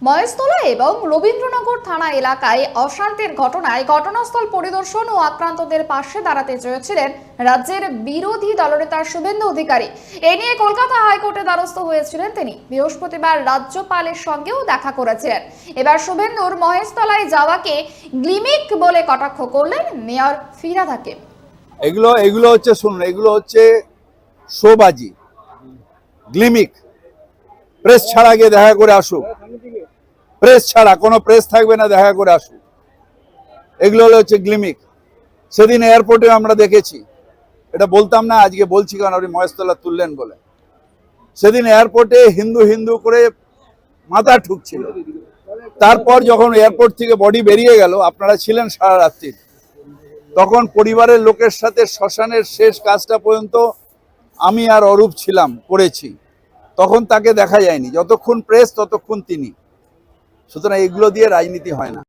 মহেশতলা এবং রবীন্দ্রনগর থানা এলাকায় অশান্তির ঘটনায় ঘটনাস্থল পরিদর্শন ও আক্রান্তদের পাশে দাঁড়াতে চেয়েছিলেন রাজ্যের বিরোধী দলনেতা শুভেন্দু অধিকারী। এ নিয়ে কলকাতা হাইকোর্টে দ্বারস্থ হয়েছিলেন তিনি। বৃহস্পতিবার রাজ্যপালের সঙ্গেও দেখা করেছিলেন। এবার শুভেন্দুর মহেশতলায় যাওয়াকে গ্লিমিক বলে কটাক্ষ করলেন মেয়র ফিরহাদ হাকিম। এগুলো হচ্ছে, শুনুন, এগুলো হচ্ছে শোবাজি, গ্লিমিক। প্রেস ছাড়া গিয়ে দেখা করে আসুক, প্রেস ছাড়া কোনো প্রেস থাকবে না, দেখা করে আসুক। এগুলো হচ্ছে গ্লিমিক। সেদিন এয়ারপোর্টে আমরা দেখেছি, এটা বলতাম না, আজকে বলছি কারণ আপনি মহেশতলা তুললেন বলে। সেদিন এয়ারপোর্টে হিন্দু হিন্দু করে মাথা ঠুকছিল। তারপর যখন এয়ারপোর্ট থেকে বডি বেরিয়ে গেল, আপনারা ছিলেন সারা রাত্রি, তখন পরিবারের লোকের সাথে শ্মশানের শেষ কাজটা পর্যন্ত আমি আর অরূপ ছিলাম, করেছি। তখন তাকে দেখা যায়নি। যতক্ষণ প্রেস ততক্ষণ তিনি। সুতরাং এগুলো দিয়ে রাজনীতি হয় না।